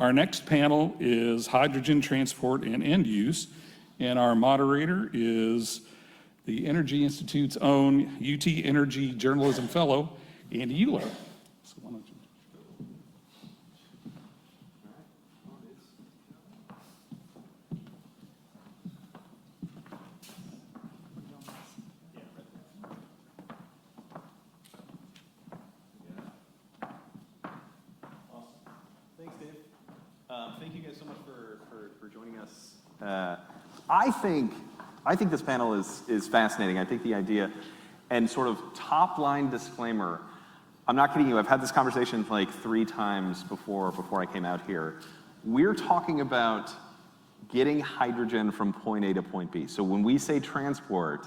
Our next panel is hydrogen transport and end use, and our moderator is the Energy Institute's own UT Energy Journalism Fellow, Andy Uhler. So why don't you? Thank you guys so much for joining us. I think this panel is fascinating. I think the idea and sort of top line disclaimer, I'm not kidding you, I've had this conversation like 3 times before I came out here. We're talking about getting hydrogen from point A to point B. So when we say transport,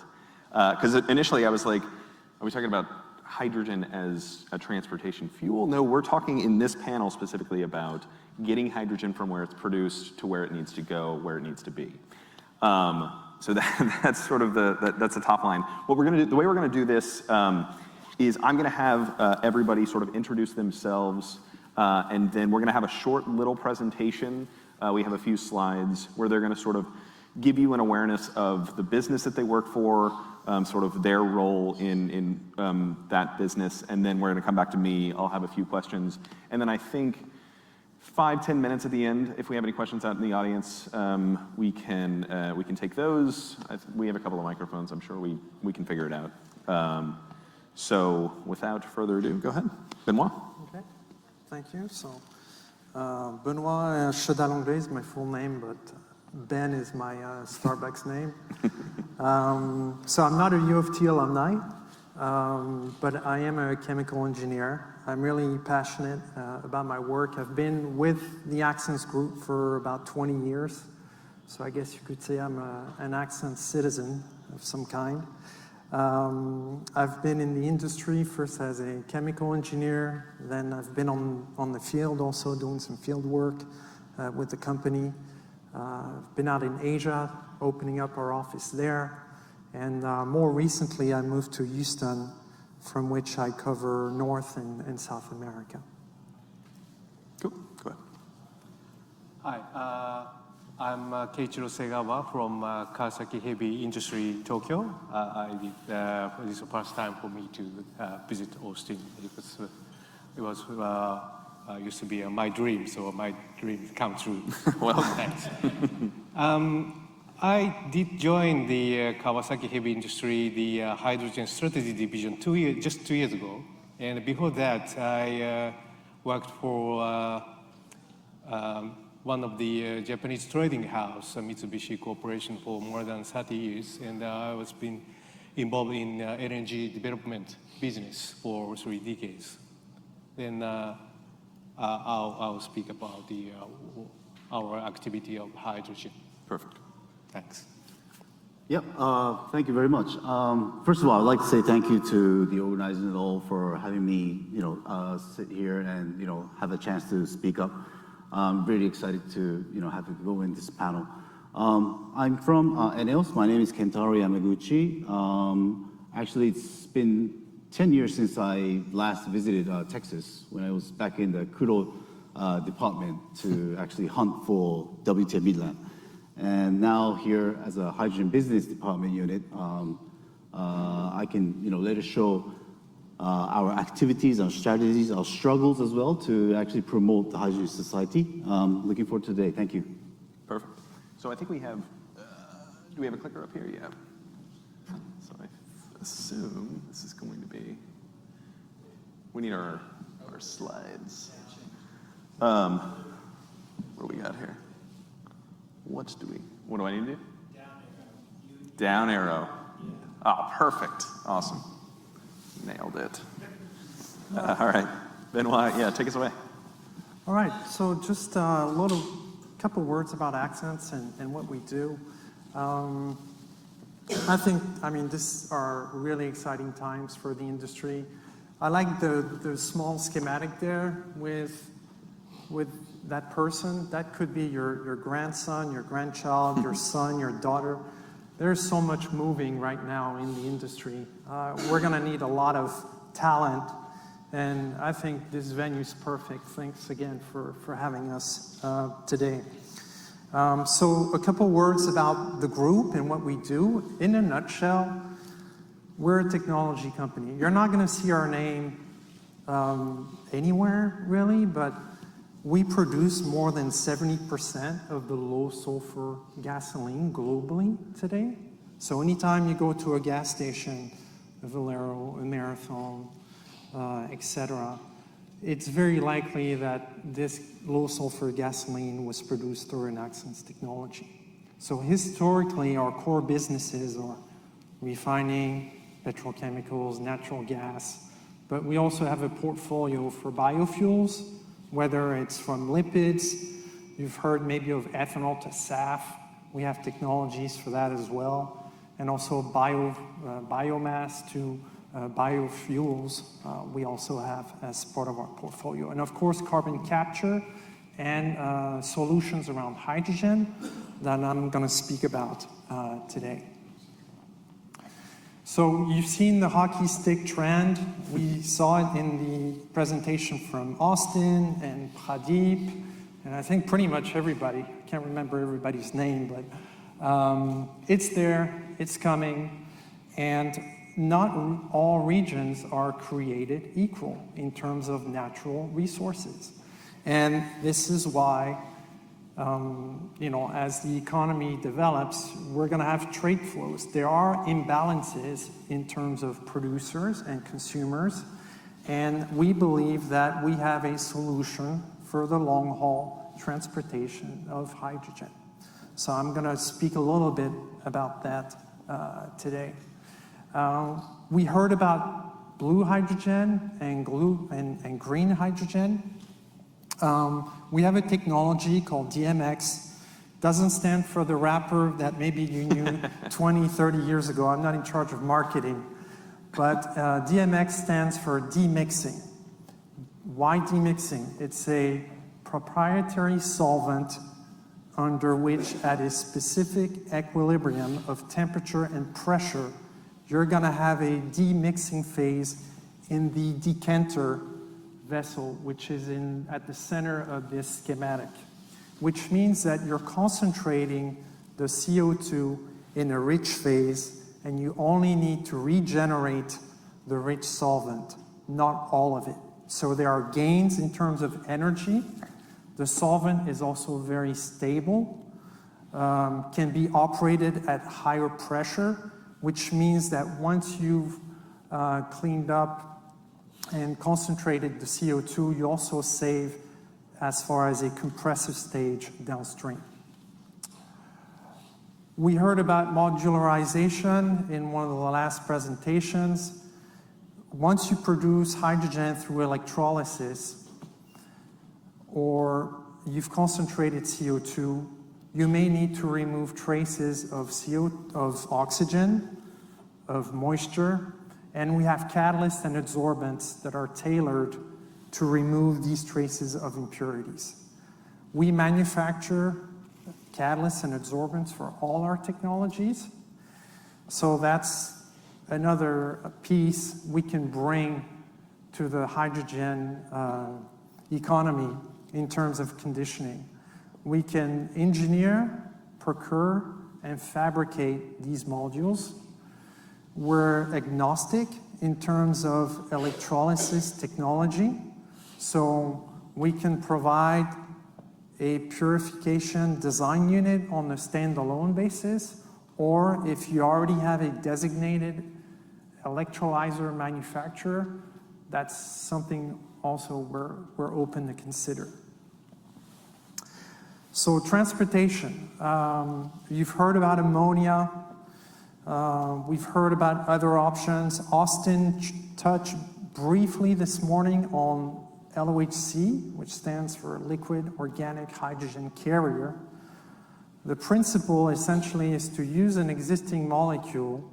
because initially I was like, are we talking about hydrogen as a transportation fuel? No, we're talking in this panel specifically about getting hydrogen from where it's produced to where it needs to go, where it needs to be. So that's sort of that's the top line. What we're going to do, the way we're going to do this is I'm going to have everybody sort of introduce themselves, and then we're going to have a short little presentation. We have a few slides where they're going to sort of give you an awareness of the business that they work for, sort of their role in that business, and then we're going to come back to me. I'll have a few questions, and then I think 5-10 minutes at the end. If we have any questions out in the audience, we can take those. We have a couple of microphones. I'm sure we can figure it out. So without further ado, go ahead, Benoît. Okay, thank you. So Benoît Chedal-Anglay is my full name, but Ben is my Starbucks name. So I'm not a U of T alumni, but I am a chemical engineer. I'm really passionate about my work. I've been with the Axens group for about 20 years. So I guess you could say I'm an Axens citizen of some kind. I've been in the industry first as a chemical engineer, then I've been on the field also doing some field work with the company. I've been out in Asia, opening up our office there. And more recently, I moved to Houston, from which I cover North and South America. Cool, go ahead. Hi, I'm Keiichiro Segawa from Kawasaki Heavy Industries, Tokyo. This is the first time for me to visit Austin. It was used to be my dream, so my dream come true. Well, thanks. I did join the Kawasaki Heavy Industry, the hydrogen strategy division just 2 years ago. And before that, I worked for one of the Japanese trading house, ENEOS Corporation, for more than 30 years. And I was been involved in energy development business for 3 decades. Then I'll speak about our activity of hydrogen. Perfect. Thanks. Yep, thank you very much. First of all, I'd like to say thank you to the organizers and all for having me, sit here and, have a chance to speak up. I'm really excited to, have to go in this panel. I'm from ENEOS. My name is Kentaro Yamaguchi. Actually, it's been 10 years since I last visited Texas when I was back in the Kuro department to actually hunt for WTI Midland. And now here as a hydrogen business department unit, I can, let us show our activities, our strategies, our struggles as well to actually promote the hydrogen society. Looking forward to today. Thank you. Perfect. So I think we have, do we have a clicker up here? Yeah. So I assume this is going to be, we need our slides. What do we got here? What do I need to do? Down arrow. Oh, perfect. Awesome. Nailed it. All right. Benoît, yeah, take us away. All right, so just couple words about Axens and what we do. These are really exciting times for the industry. I like the small schematic there with that person. That could be your grandson, your grandchild, your son, your daughter. There's so much moving right now in the industry. We're going to need a lot of talent And I think this venue is perfect. Thanks again for having us today. So a couple words about the group and what we do. In a nutshell, we're a technology company. You're not going to see our name anywhere, really, but we produce more than 70% of the low sulfur gasoline globally today. So anytime you go to a gas station, a Valero, a Marathon, etc., it's very likely that this low sulfur gasoline was produced through an Axens technology. So historically, our core businesses are refining, petrochemicals, natural gas, but we also have a portfolio for biofuels, whether it's from lipids. You've heard maybe of ethanol to SAF. We have technologies for that as well. And also biomass to biofuels, we also have as part of our portfolio. And of course, carbon capture and solutions around hydrogen that I'm going to speak about today. So you've seen the hockey stick trend. We saw it in the presentation from Austin and Pradeep, and I think pretty much everybody. I can't remember everybody's name, but it's there, it's coming, and not all regions are created equal in terms of natural resources. And this is why, as the economy develops, we're going to have trade flows. There are imbalances in terms of producers and consumers, and we believe that we have a solution for the long-haul transportation of hydrogen. So I'm going to speak a little bit about that today. We heard about blue hydrogen and green hydrogen. We have a technology called DMX. Doesn't stand for the rapper that maybe you knew 20, 30 years ago. I'm not in charge of marketing. But DMX stands for demixing. Why demixing? It's a proprietary solvent under which, at a specific equilibrium of temperature and pressure, you're going to have a demixing phase in the decanter vessel, which is at the center of this schematic, which means that you're concentrating the CO2 in a rich phase, and you only need to regenerate the rich solvent, not all of it. So there are gains in terms of energy. The solvent is also very stable, can be operated at higher pressure, which means that once you've cleaned up and concentrated the CO2, you also save as far as a compressor stage downstream. We heard about modularization in one of the last presentations. Once you produce hydrogen through electrolysis, or you've concentrated CO2, you may need to remove traces of oxygen, of moisture, and we have catalysts and adsorbents that are tailored to remove these traces of impurities. We manufacture catalysts and adsorbents for all our technologies, so that's another piece we can bring to the hydrogen economy in terms of conditioning. We can engineer, procure, and fabricate these modules. We're agnostic in terms of electrolysis technology, so we can provide a purification design unit on a standalone basis, or if you already have a designated electrolyzer manufacturer, that's something also we're open to consider. So transportation, you've heard about ammonia. We've heard about other options. Austin touched briefly this morning on LOHC, which stands for Liquid Organic Hydrogen Carrier. The principle essentially is to use an existing molecule,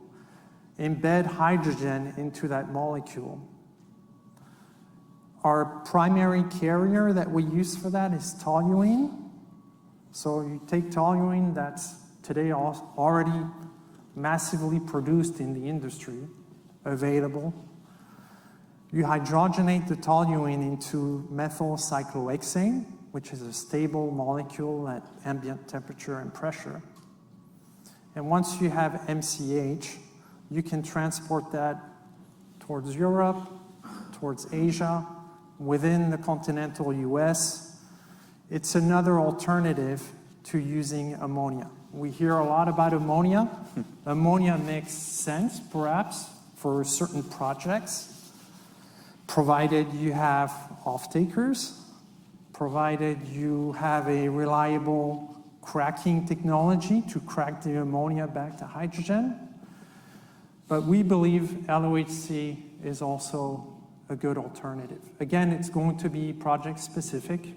embed hydrogen into that molecule. Our primary carrier that we use for that is toluene. So you take toluene that's today already massively produced in the industry, available. You hydrogenate the toluene into methyl cyclohexane, which is a stable molecule at ambient temperature and pressure. And once you have MCH, you can transport that towards Europe, towards Asia, within the continental US. It's another alternative to using ammonia. We hear a lot about ammonia. Ammonia makes sense, perhaps, for certain projects, provided you have off-takers, provided you have a reliable cracking technology to crack the ammonia back to hydrogen. But we believe LOHC is also a good alternative. Again, it's going to be project-specific,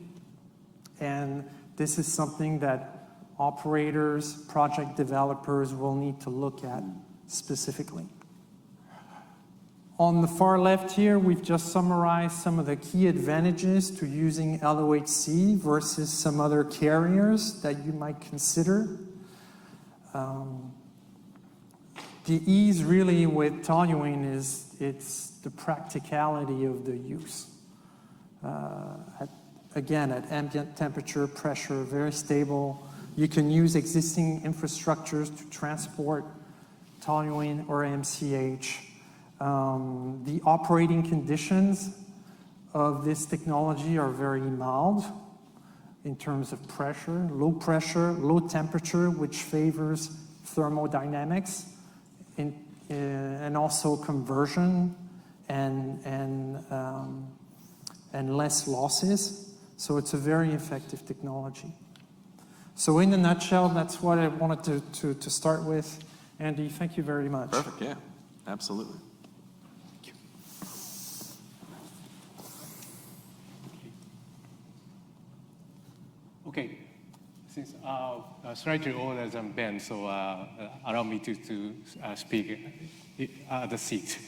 and this is something that operators, project developers will need to look at specifically. On the far left here, we've just summarized some of the key advantages to using LOHC versus some other carriers that you might consider. The ease really with toluene is it's the practicality of the use. Again, at ambient temperature, pressure, very stable. You can use existing infrastructures to transport toluene or MCH. The operating conditions of this technology are very mild in terms of pressure, low temperature, which favors thermodynamics, and also conversion and less losses. So it's a very effective technology. So in a nutshell, that's what I wanted to start with. Andy, thank you very much. Perfect, yeah, absolutely. Okay, since slightly older than Ben, so allow me to speak at the seat.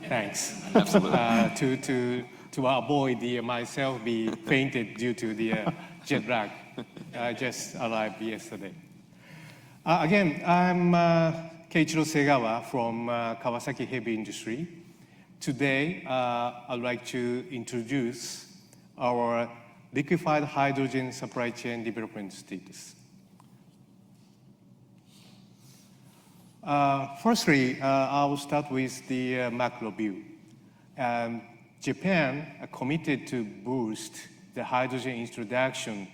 Thanks. Absolutely. To avoid myself be fainted due to the jet lag. I just arrived yesterday. Again, I'm Keiichiro Segawa from Kawasaki Heavy Industries. Today, I'd like to introduce our liquefied hydrogen supply chain development status. Firstly, I will start with the macro view. Japan committed to boost the hydrogen introduction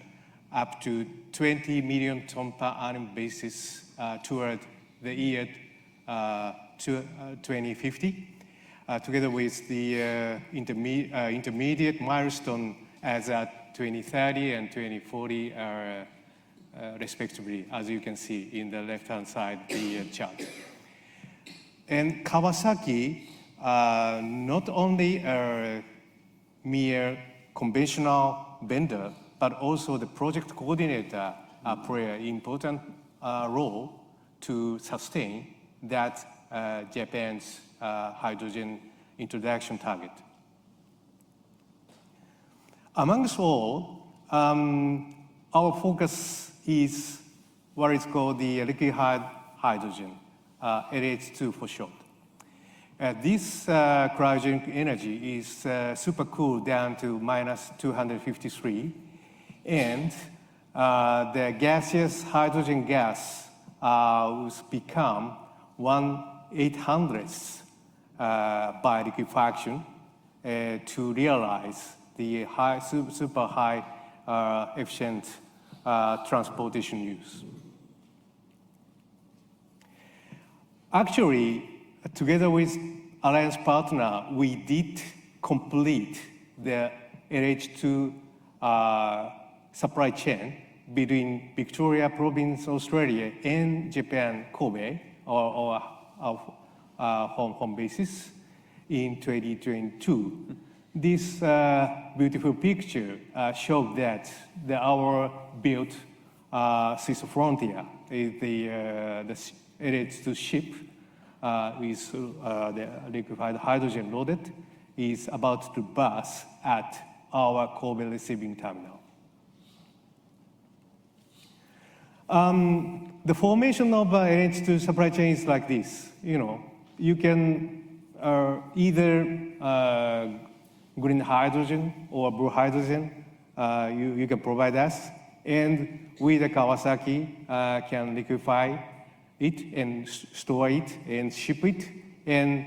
up to 20 million ton per annum basis toward the year 2050, together with the intermediate milestone as at 2030 and 2040 respectively, as you can see in the left-hand side the chart. And Kawasaki, not only a mere conventional vendor, but also the project coordinator play an important role to sustain that Japan's hydrogen introduction target. Amongst all, our focus is what is called the liquefied hydrogen, LH2 for short. This cryogenic energy is super cooled down to minus 253, and the gaseous hydrogen gas will become 1/800th by liquefaction to realize the super high efficient transportation use. Actually, together with alliance partner, we did complete the LH2 supply chain between Victoria Province, Australia, and Japan, Kobe, or our home basis, in 2022. This beautiful picture showed that our built Swiss Frontier, the LH2 ship with the liquefied hydrogen loaded, is about to berth at our Kobe receiving terminal. The formation of LH2 supply chain is like this. You know, you can either green hydrogen or blue hydrogen you can provide us, and we, the Kawasaki, can liquefy it and store it and ship it and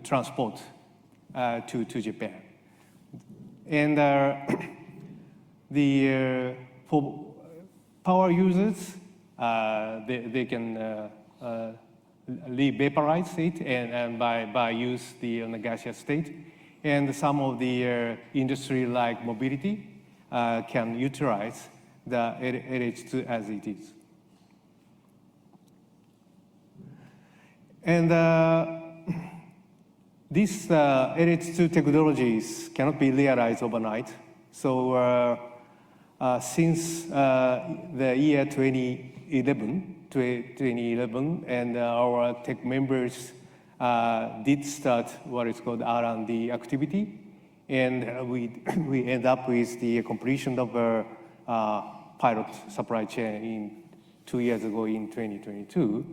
transport to Japan. And for power users, they can vaporize it and by use the gaseous state. And some of the industry like mobility can utilize the LH2 as it is. And these LH2 technologies cannot be realized overnight. So since the year 2011, and our tech members did start what is called R&D activity, and we end up with the completion of our pilot supply chain in 2 years ago in 2022.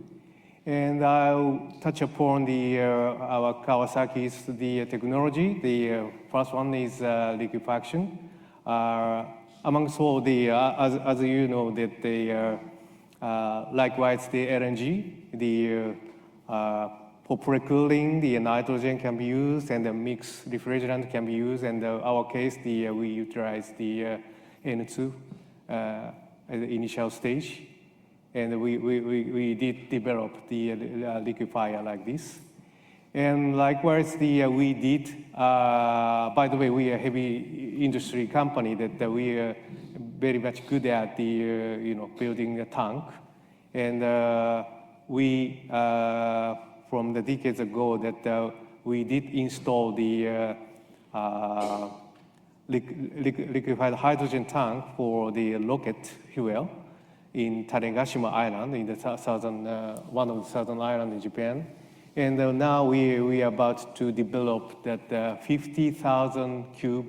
And I'll touch upon our Kawasaki's technology. The first one is liquefaction. Amongst all as you know, that likewise the LNG, for pre-cooling, the nitrogen can be used and the mixed refrigerant can be used. And in our case, we utilize the N2 at the initial stage. And we did develop the liquefier like this. And likewise, we did, by the way, we are a heavy industry company that we are very much good at building a tank. And we, from the decades ago, that we did install the liquefied hydrogen tank for the rocket fuel in Tanegashima Island, in the one of the southern islands in Japan. And now we are about to develop that 50,000 cube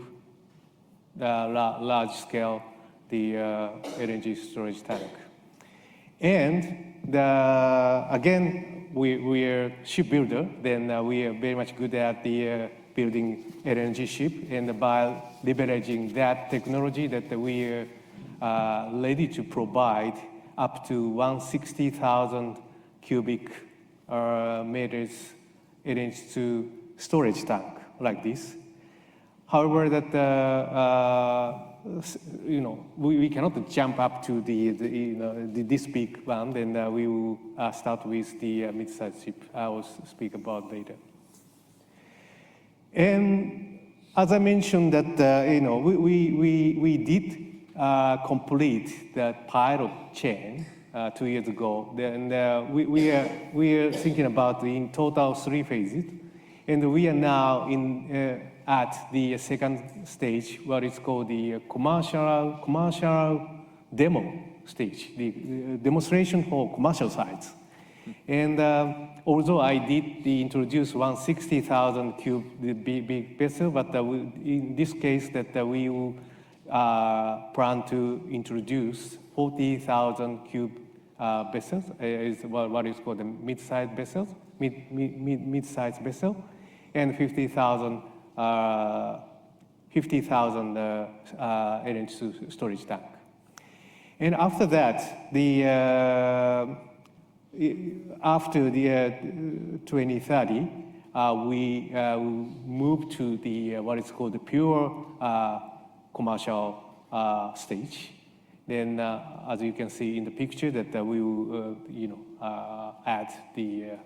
large scale, the LNG storage tank. And again, we are shipbuilder, then we are very much good at the building LNG ship, and by leveraging that technology that we are ready to provide up to 160,000 cubic meters LNG2 storage tank like this. However, that we cannot jump up to this big one, and we will start with the mid-sized ship. I will speak about later. And as I mentioned, that we did complete the pilot chain 2 years ago. Then we are thinking about in total 3 phases, and we are now at the second stage, what is called the commercial demo stage, the demonstration for commercial sites. And although I did introduce 160,000 cube big vessel, but in this case that we will plan to introduce 40,000 cube vessels, is what is called the mid-sized vessels, mid-sized vessel, and 50,000 LNG storage tank. And after that, after the 2030, we move to what is called the pure commercial stage. Then, as you can see in the picture, that we will, add the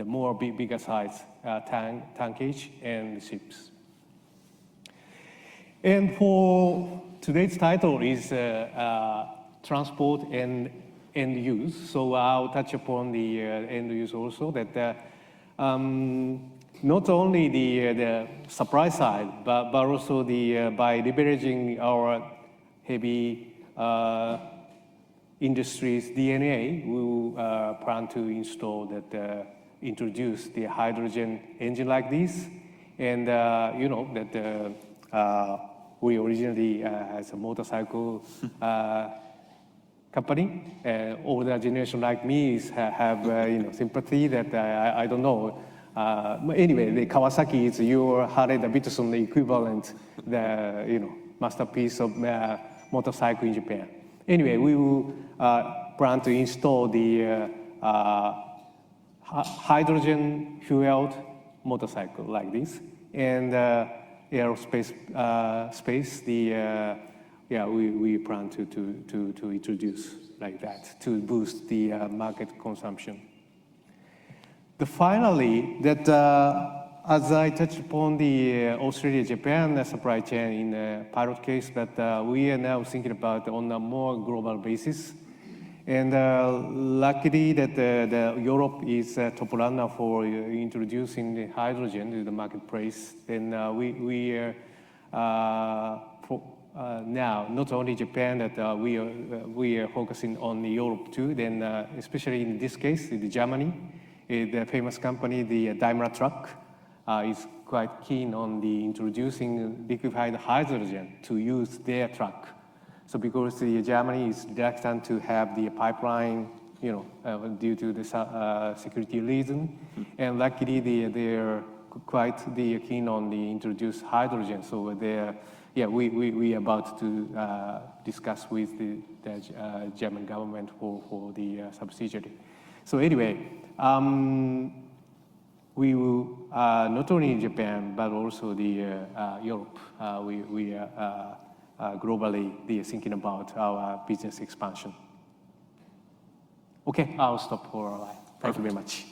more bigger size tankage and ships. And for today's title is transport and end use. So I'll touch upon the end use also. That not only the supply side, but also by leveraging our heavy industries DNA, we will plan to install that, introduce the hydrogen engine like this. And we originally as a motorcycle company. Older generation like me have sympathy that I don't know. Anyway, the Kawasaki is your Harley-Davidson equivalent, the masterpiece of motorcycle in Japan. Anyway, we will plan to install the hydrogen fueled motorcycle like this, and aerospace space. We plan to introduce like that to boost the market consumption. Finally, that as I touched upon the Australia-Japan supply chain in the pilot case, but we are now thinking about on a more global basis. And luckily that Europe is a top runner for introducing the hydrogen to the marketplace. Then we are now not only Japan, that we are focusing on Europe too. Then especially in this case, in Germany, the famous company, the Daimler Truck, is quite keen on the introducing liquefied hydrogen to use their truck. So because Germany is reluctant to have the pipeline, due to the security reason, and luckily they're quite keen on the introduce hydrogen. So we are about to discuss with the German government for the subsidiary. So anyway, we will not only in Japan but also the Europe. We are globally thinking about our business expansion. Okay, I'll stop for a while. Thank you very much.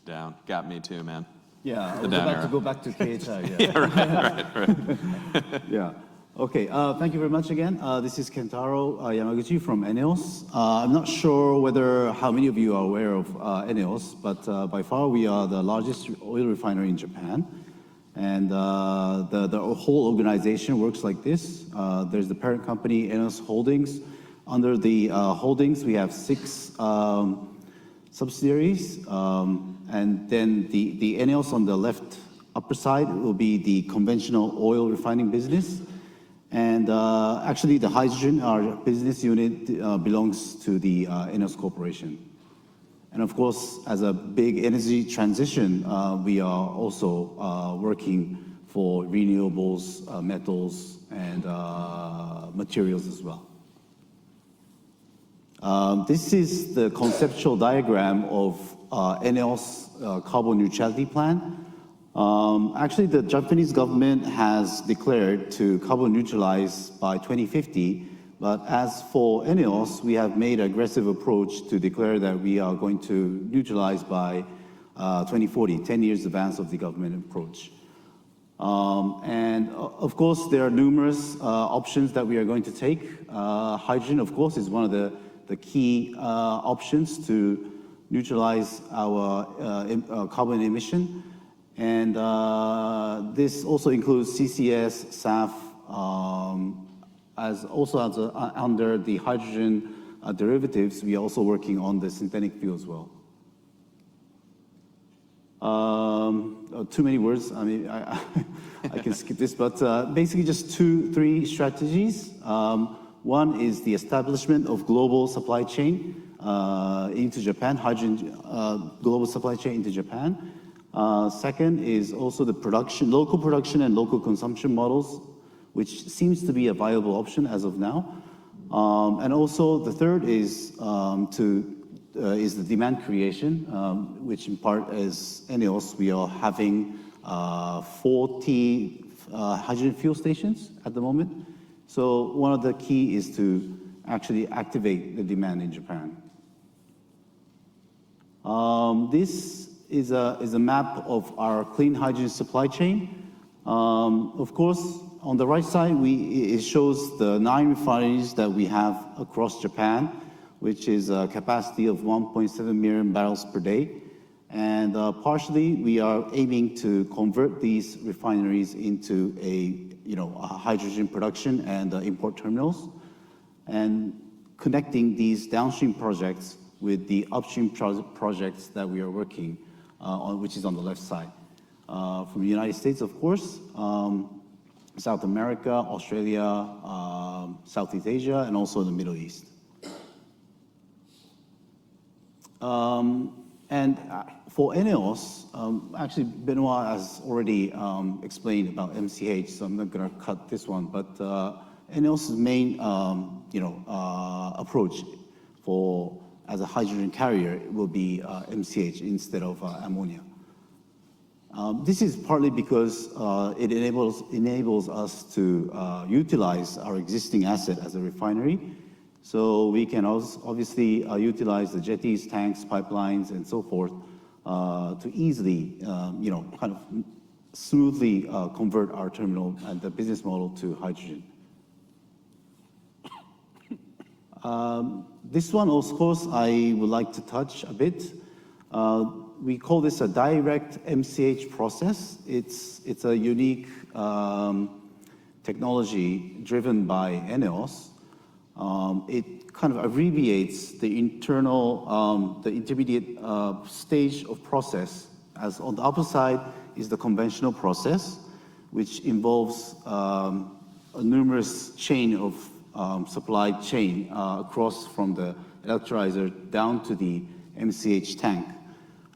Down. Got me too, man. Yeah, I The was down about arrow. to go back to Keiichiro. Yeah, right. Yeah. Okay, thank you very much again. This is Kentaro Yamaguchi from ENEOS. I'm not sure how many of you are aware of ENEOS, but by far we are the largest oil refinery in Japan. And the whole organization works like this. There's the parent company, ENEOS Holdings. Under the holdings, we have 6 subsidiaries. And then the ENEOS on the left upper side will be the conventional oil refining business. And actually, the hydrogen, our business unit, belongs to the ENEOS Corporation. And of course, as a big energy transition, we are also working for renewables, metals, and materials as well. This is the conceptual diagram of ENEOS carbon neutrality plan. Actually, the Japanese government has declared to carbon neutralize by 2050, but as for ENEOS, we have made an aggressive approach to declare that we are going to neutralize by 2040, 10 years advance of the government approach. And of course, there are numerous options that we are going to take. Hydrogen, of course, is one of the key options to neutralize our carbon emission. And this also includes CCS, SAF, under the hydrogen derivatives. We are also working on the synthetic fuel as well. Too many words. I mean, I can skip this, but basically just 3 strategies. One is the establishment of global supply chain into Japan, hydrogen global supply chain into Japan. Second is also the local production and local consumption models, which seems to be a viable option as of now. And also the third is the demand creation, which in part is ENEOS. We are having 40 hydrogen fuel stations at the moment. So one of the key is to actually activate the demand in Japan. This is a map of our clean hydrogen supply chain. Of course, on the right side, it shows the 9 refineries that we have across Japan, which is a capacity of 1.7 million barrels per day. And partially, we are aiming to convert these refineries into a hydrogen production and import terminals, and connecting these downstream projects with the upstream projects that we are working on, which is on the left side. from the United States, of course, South America, Australia, Southeast Asia, and also the Middle East. And for ENEOS, actually Benoît has already explained about MCH, so I'm not going to cut this one. But ENEOS's main, approach for as a hydrogen carrier will be MCH instead of ammonia. This is partly because it enables us to utilize our existing asset as a refinery. So we can also obviously utilize the jetties, tanks, pipelines, and so forth to easily, kind of smoothly convert our terminal and the business model to hydrogen. This one, of course, I would like to touch a bit. We call this a direct MCH process. It's a unique technology driven by ENEOS. It kind of abbreviates the internal, the intermediate stage of process. As on the upper side is the conventional process, which involves a numerous chain of supply chain across from the electrolyzer down to the MCH tank.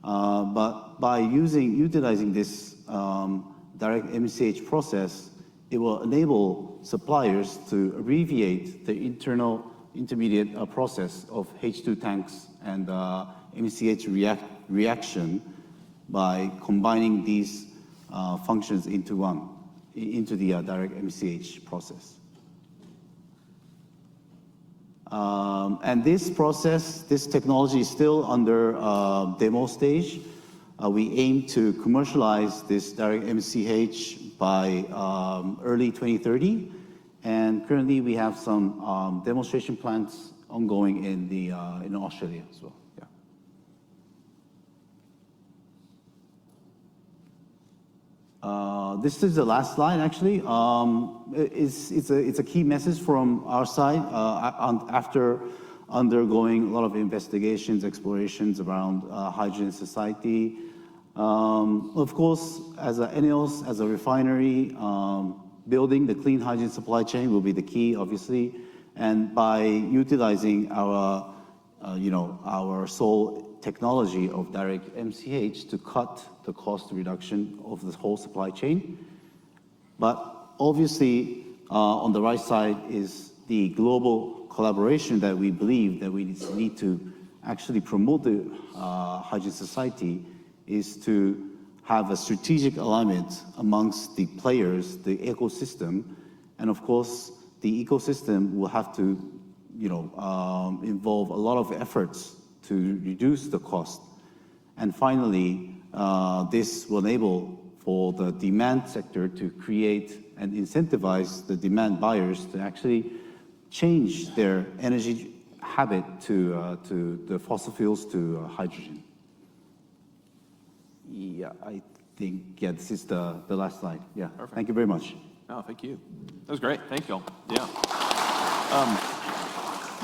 But by utilizing this direct MCH process, it will enable suppliers to abbreviate the internal intermediate process of H2 tanks and MCH reaction by combining these functions into the direct MCH process. And this process, this technology is still under demo stage. We aim to commercialize this direct MCH by early 2030. And currently we have some demonstration plants ongoing in Australia as well. Yeah. This is the last slide, actually. It's a key message from our side after undergoing a lot of investigations, explorations around hydrogen society. Of course, as a ENEOS, as a refinery, building the clean hydrogen supply chain will be the key, obviously. And by utilizing our, our sole technology of direct MCH to cut the cost reduction of the whole supply chain. But obviously, on the right side is the global collaboration that we believe that we need to actually promote the hydrogen society is to have a strategic alignment amongst the players, the ecosystem, and of course, the ecosystem will have to, involve a lot of efforts to reduce the cost. And finally, this will enable for the demand sector to create and incentivize the demand buyers to actually change their energy habit to the fossil fuels to hydrogen. Yeah, I think, this is the last slide. Yeah, perfect. Thank you very much. No, thank you. That was great. Thank you all. Yeah.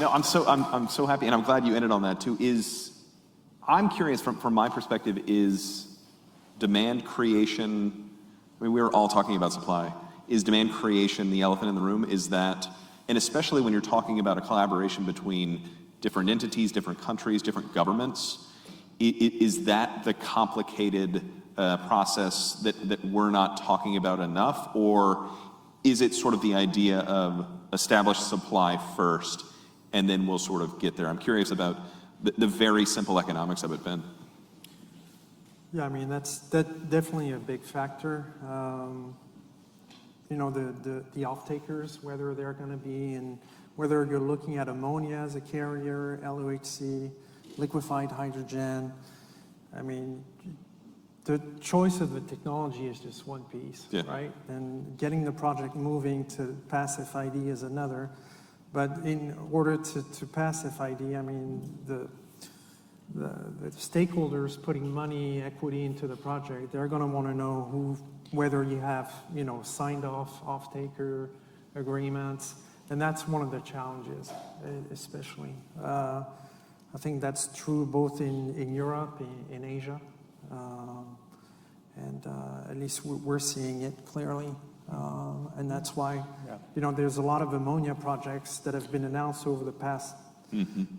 No, I'm so happy, and I'm glad you ended on that too. I'm curious from my perspective, is demand creation, I mean, we're all talking about supply. Is demand creation the elephant in the room? Is that, and especially when you're talking about a collaboration between different entities, different countries, different governments, is that the complicated process that we're not talking about enough? Or is it sort of the idea of establish supply first and then we'll sort of get there? I'm curious about the very simple economics of it, Ben. Yeah, I mean, that's definitely a big factor. The off-takers, whether they're going to be in, whether you're looking at ammonia as a carrier, LOHC, liquefied hydrogen. I mean, the choice of the technology is just one piece, right? And getting the project moving to pass FID is another. But in order to pass FID, I mean, the stakeholders putting money, equity into the project, they're going to want to know whether you have, signed off-taker agreements. And that's one of the challenges, especially. I think that's true both in Europe, in Asia. And at least we're seeing it clearly. And that's why, there's a lot of ammonia projects that have been announced over the past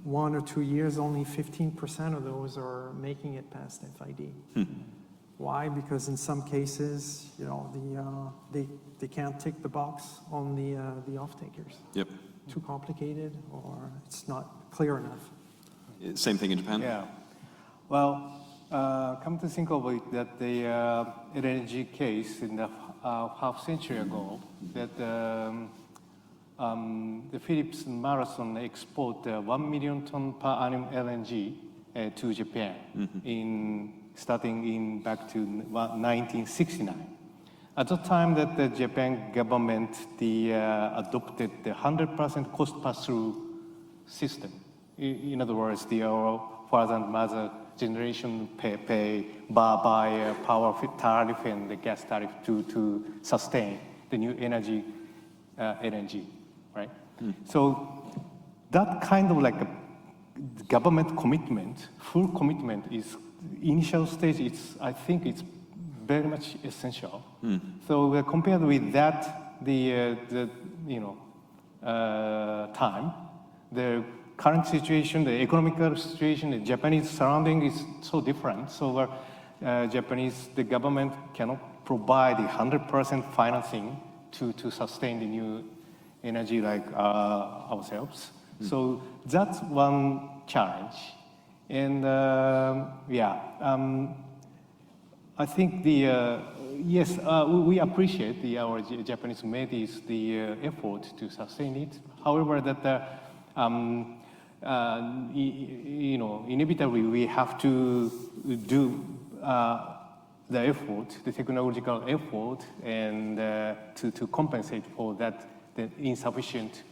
1 or 2 years. Only 15% of those are making it past FID. Why? Because in some cases, they can't tick the box on the off-takers. Yep. Too complicated, or it's not clear enough. Same thing in Japan? Yeah. Well, come to think of it, that the LNG case in the half century ago, that the Philips Marathon export 1 million ton per annum LNG to Japan starting back to 1969. At the time that the Japan government adopted the 100% cost pass-through system. In other words, the father and mother generation pay by power tariff and the gas tariff to sustain the new energy, LNG, right? So that kind of like a government commitment, full commitment is initial stage. I think it's very much essential. So compared with that, time, the current situation, the economical situation, the Japanese surrounding is so different. So the government cannot provide 100% financing to sustain the new energy like ourselves. So that's one challenge. And I think yes, we appreciate our Japanese made the effort to sustain it. However, that inevitably we have to do the effort, the technological effort, and to compensate for that the insufficient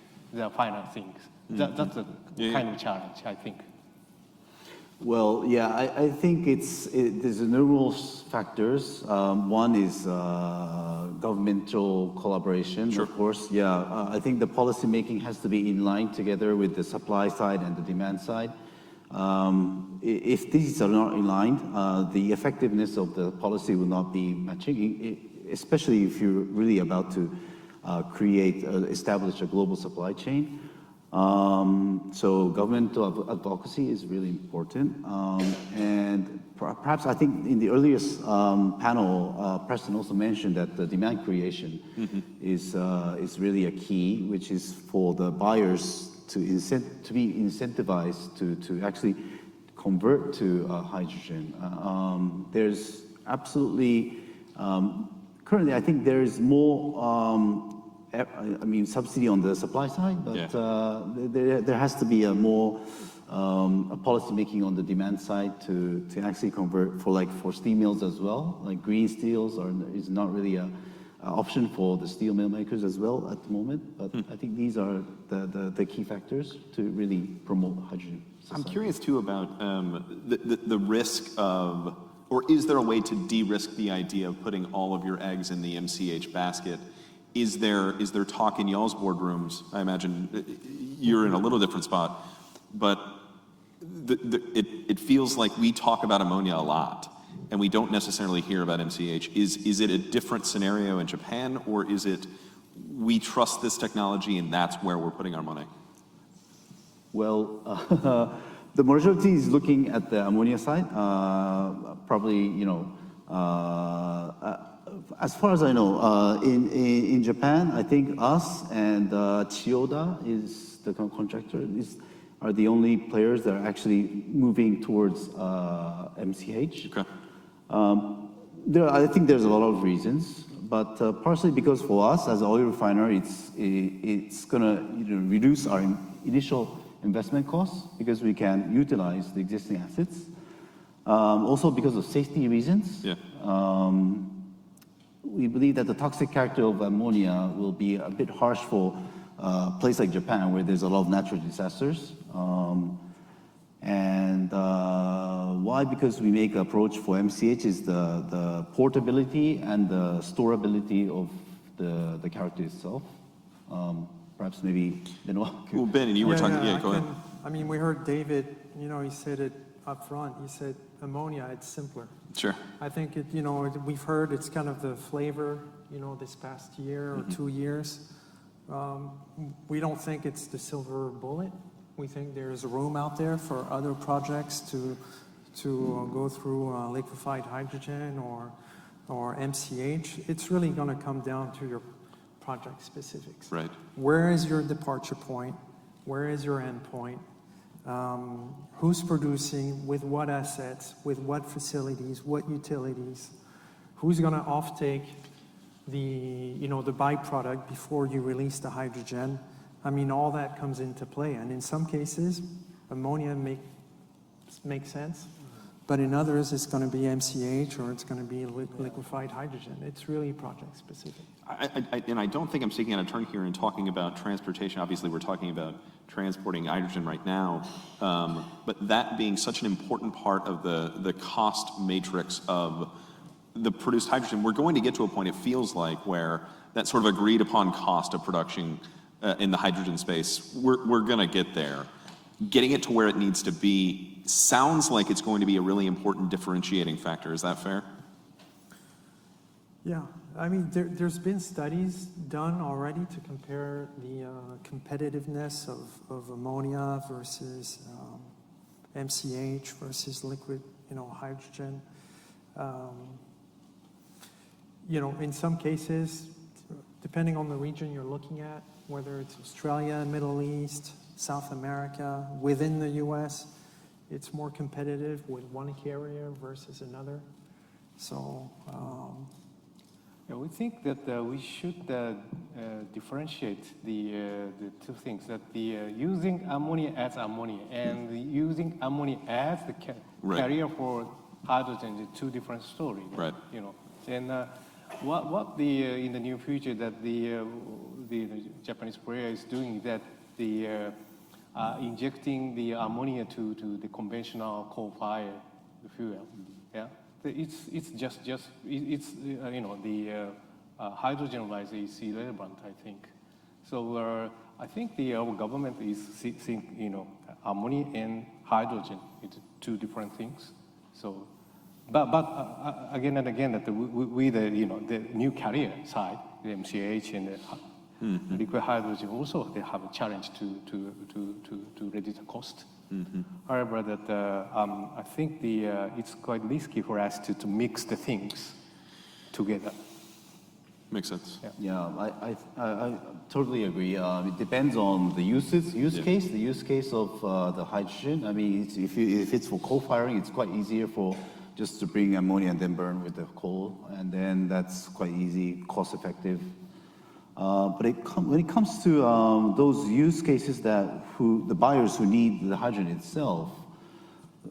financing. That's a kind of challenge, I think. Well, yeah, I think there's numerous factors. One is governmental collaboration, of course. Yeah, I think the policy making has to be in line together with the supply side and the demand side. If these are not in line, the effectiveness of the policy will not be matching, especially if you're really about to establish a global supply chain. So governmental advocacy is really important. And perhaps I think in the earliest panel, Preston also mentioned that the demand creation is really a key, which is for the buyers to be incentivized to actually convert to hydrogen. There's absolutely, currently I think there is more subsidy on the supply side, but there has to be a more policy making on the demand side to actually convert for steel mills as well. Like green steels is not really an option for the steel mill makers as well at the moment. But I think these are the key factors to really promote hydrogen society. I'm curious too about the risk of, or is there a way to de-risk the idea of putting all of your eggs in the MCH basket? Is there talk in y'all's boardrooms? I imagine you're in a little different spot, but it feels like we talk about ammonia a lot, and we don't necessarily hear about MCH. Is it a different scenario in Japan, or is it we trust this technology and that's where we're putting our money? Well, the majority is looking at the ammonia side. Probably, as far as I know, in Japan, I think us and Chiyoda is the contractor are the only players that are actually moving towards MCH. Okay. I think there's a lot of reasons, but partially because for us as an oil refiner, it's gonna reduce our initial investment costs because we can utilize the existing assets. Also because of safety reasons. Yeah. We believe that the toxic character of ammonia will be a bit harsh for a place like Japan, where there's a lot of natural disasters. Why? Because we make approach for MCH is the portability and the storability of the character itself. Perhaps maybe Benoît. Well, Ben, and you were talking. Yeah, go ahead. I mean, we heard David. He said it up front. He said ammonia, it's simpler. Sure. I think we've heard it's kind of the flavor, this past year or 2 years. We don't think it's the silver bullet. We think there's room out there for other projects to go through liquefied hydrogen or MCH. It's really going to come down to your project specifics. Right. Where is your departure point? Where is your end point? Who's producing, with what assets, with what facilities, what utilities? Who's going to offtake the byproduct before you release the hydrogen? I mean, all that comes into play. And in some cases, ammonia makes sense. But in others, it's going to be MCH or it's going to be liquefied hydrogen. It's really project specific. And I don't think I'm taking a turn here and talking about transportation. Obviously, we're talking about transporting hydrogen right now. But that being such an important part of the cost matrix of the produced hydrogen, we're going to get to a point, it feels like, where that sort of agreed upon cost of production in the hydrogen space, we're going to get there. Getting it to where it needs to be sounds like it's going to be a really important differentiating factor. Is that fair? Yeah, I mean, there's been studies done already to compare the competitiveness of ammonia versus MCH versus liquid, hydrogen. In some cases, depending on the region you're looking at, whether it's Australia, Middle East, South America, within the US, it's more competitive with one carrier versus another. So, we think that we should differentiate the two things, that using ammonia as ammonia and using ammonia as the carrier for hydrogen is two different stories. Right. And what in the near future that the Japanese player is doing, that injecting the ammonia to the conventional coal-fired fuel. Yeah, it's just the hydrogen-wise is irrelevant, I think. So I think our government is seeing ammonia and hydrogen, it's two different things. So, but again and again, that we the new carrier side, the MCH and the liquid hydrogen also, they have a challenge to reduce the cost. However, that I think it's quite risky for us to mix the things together. Makes sense. Yeah, I totally agree. It depends on the use case. The use case of the hydrogen. I mean, if it's for coal firing, it's quite easier just to bring ammonia and then burn with the coal, and then that's quite easy, cost effective. But when it comes to those use cases the buyers who need the hydrogen itself,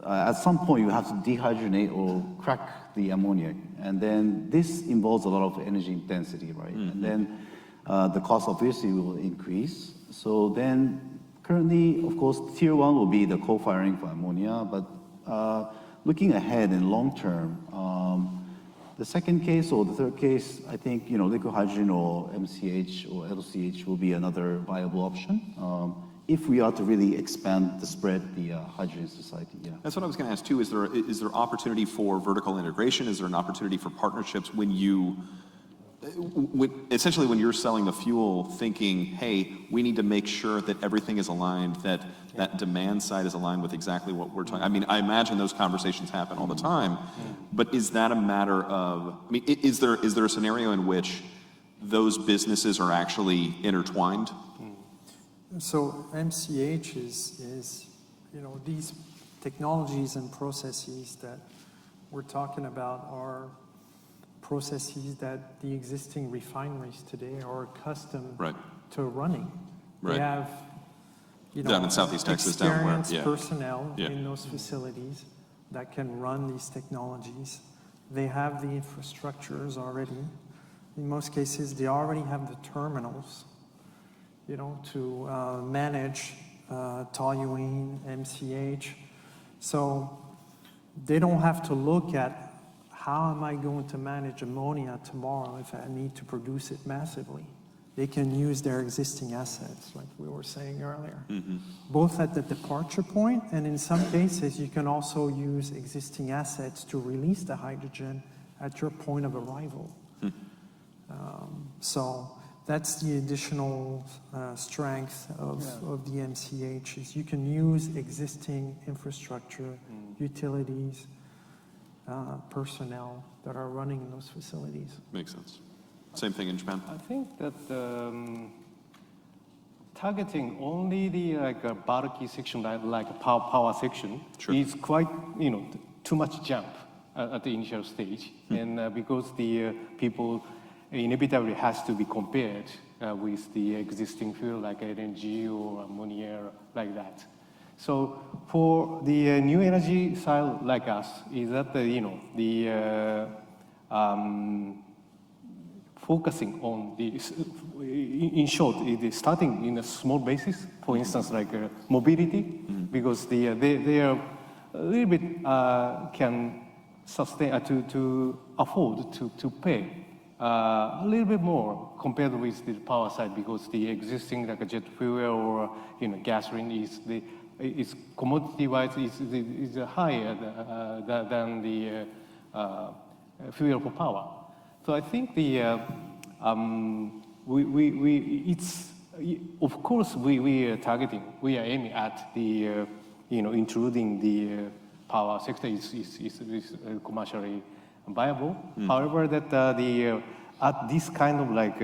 at some point you have to dehydrogenate or crack the ammonia, and then this involves a lot of energy intensity, right? And then the cost obviously will increase. So then currently, of course, tier one will be the coal firing for ammonia, but looking ahead in long term, the second case or the third case, I think, liquid hydrogen or MCH or LCH will be another viable option if we are to really expand the hydrogen society. Yeah. That's what I was going to ask too. Is there opportunity for vertical integration? Is there an opportunity for partnerships when essentially when you're selling the fuel, thinking, hey, we need to make sure that everything is aligned, that demand side is aligned with exactly what we're talking. I mean, I imagine those conversations happen all the time, but is that a matter of, I mean, is there a scenario in which those businesses are actually intertwined? So MCH is these technologies and processes that we're talking about are processes that the existing refineries today are accustomed to running. Right. They have, down in Southeast Texas, down where, experienced personnel in those facilities that can run these technologies. They have the infrastructures already. In most cases, they already have the terminals, to manage toluene, MCH. So they don't have to look at how am I going to manage ammonia tomorrow if I need to produce it massively. they can use their existing assets, like we were saying earlier, both at the departure point, and in some cases, you can also use existing assets to release the hydrogen at your point of arrival. So that's the additional strength of the MCH, is you can use existing infrastructure, utilities, personnel that are running those facilities. Makes sense. Same thing in Japan? I think that targeting only the bulky section, like a power section, is quite, too much jump at the initial stage. And because the people inevitably has to be compared with the existing fuel like LNG or ammonia, like that. So for the new energy side like us, is that focusing on the, in short, it is starting in a small basis, for instance, like mobility, because they are a little bit can sustain, to afford to pay a little bit more compared with the power side, because the existing like a jet fuel or gasoline is commodity-wise is higher than the fuel for power. So I think the it's of course we are targeting, we are aiming at the including the power sector is commercially viable. However, that the at this kind of like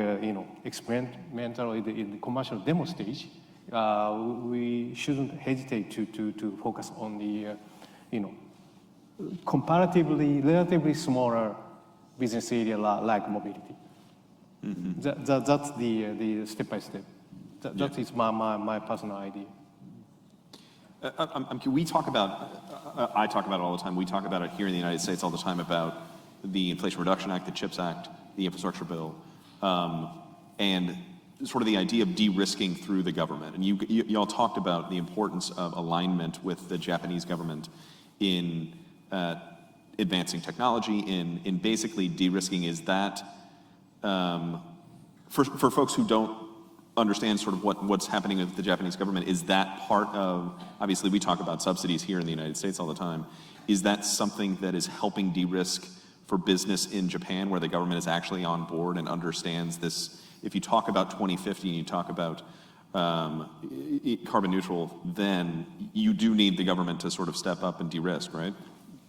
experimental in the commercial demo stage, we shouldn't hesitate to focus on the comparatively relatively smaller business area like mobility. That's the step by step. That is my personal idea. We talk about, I talk about it all the time, we talk about it here in the United States all the time about the Inflation Reduction Act, the CHIPS Act, the Infrastructure Bill, and sort of the idea of de-risking through the government. And you all talked about the importance of alignment with the Japanese government in advancing technology, in basically de-risking. Is that, for folks who don't understand sort of what's happening with the Japanese government, is that part of, obviously we talk about subsidies here in the United States all the time, is that something that is helping de-risk for business in Japan, where the government is actually on board and understands this? If you talk about 2050 and you talk about carbon neutral, then you do need the government to sort of step up and de-risk, right?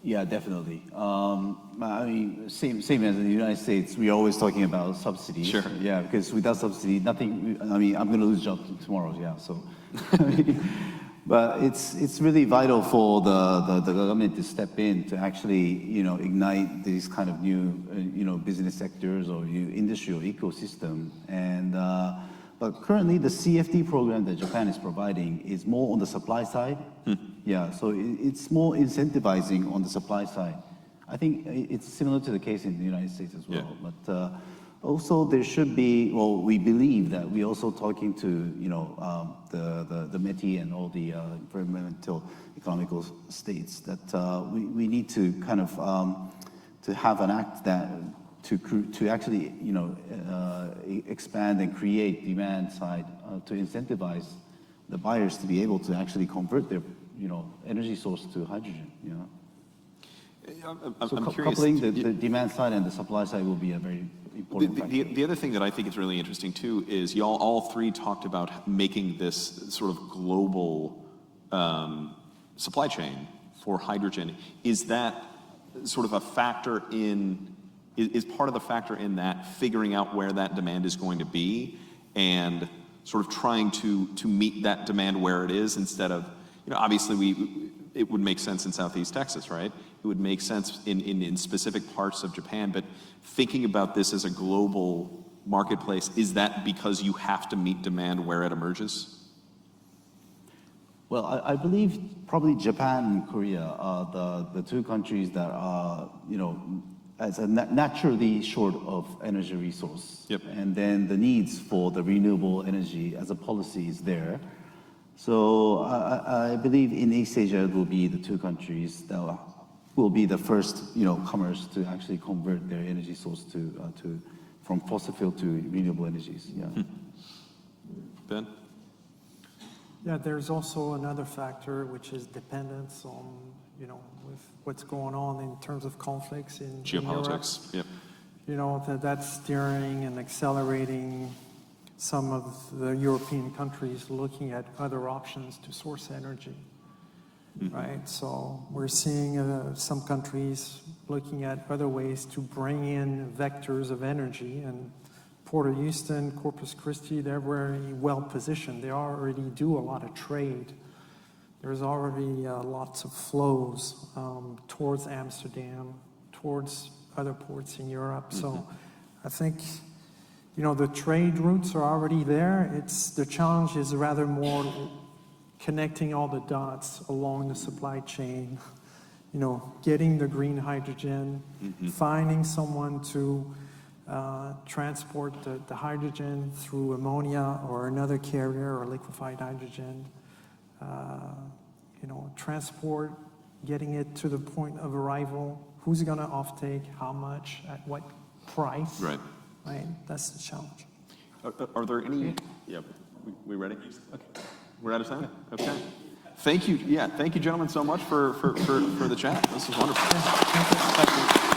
Yeah, definitely. I mean, same as in the United States, we're always talking about subsidies. Sure. Yeah, because without subsidy, nothing. I mean, I'm going to lose job tomorrow. Yeah, so. But it's really vital for the government to step in to actually ignite these kind of new business sectors or new industry or ecosystem. And but currently the CFD program that Japan is providing is more on the supply side. Yeah, so it's more incentivizing on the supply side. I think it's similar to the case in the United States as well. Yeah. But also there should be, well, we believe that we're also talking to the METI and all the environmental economical states that we need to kind of to have an act that to actually expand and create demand side to incentivize the buyers to be able to actually convert their energy source to hydrogen. So I'm curious, coupling the demand side and the supply side will be a very important factor. The other thing that I think is really interesting too is y'all all three talked about making this sort of global supply chain for hydrogen. Is that sort of a factor in, is part of the factor in that figuring out where that demand is going to be and sort of trying to meet that demand where it is, instead of, obviously it would make sense in Southeast Texas, right? It would make sense in specific parts of Japan, but thinking about this as a global marketplace, is that because you have to meet demand where it emerges? Well, I believe probably Japan and Korea are the two countries that are, as a naturally short of energy resource. Yep. And then the needs for the renewable energy as a policy is there. So I believe in East Asia it will be the two countries that will be the first, comers to actually convert their energy source to from fossil fuel to renewable energies. Yeah. Ben? Yeah, there's also another factor, which is dependence on, with what's going on in terms of conflicts in Europe. Geopolitics. Yep. That's steering and accelerating some of the European countries looking at other options to source energy, right? So we're seeing some countries looking at other ways to bring in vectors of energy, and Port of Houston, Corpus Christi, they're very well positioned. They already do a lot of trade. There's already lots of flows towards Amsterdam, towards other ports in Europe. So I think, the trade routes are already there. The challenge is rather more connecting all the dots along the supply chain, getting the green hydrogen, finding someone to transport the hydrogen through ammonia or another carrier or liquefied hydrogen, transport, getting it to the point of arrival, who's going to offtake, how much, at what price. Right. Right, that's the challenge. Are there any? Yeah, we ready? Okay. We're out of time? Okay. Thank you. Yeah, thank you, gentlemen, so much for the chat. This was wonderful. Thank you.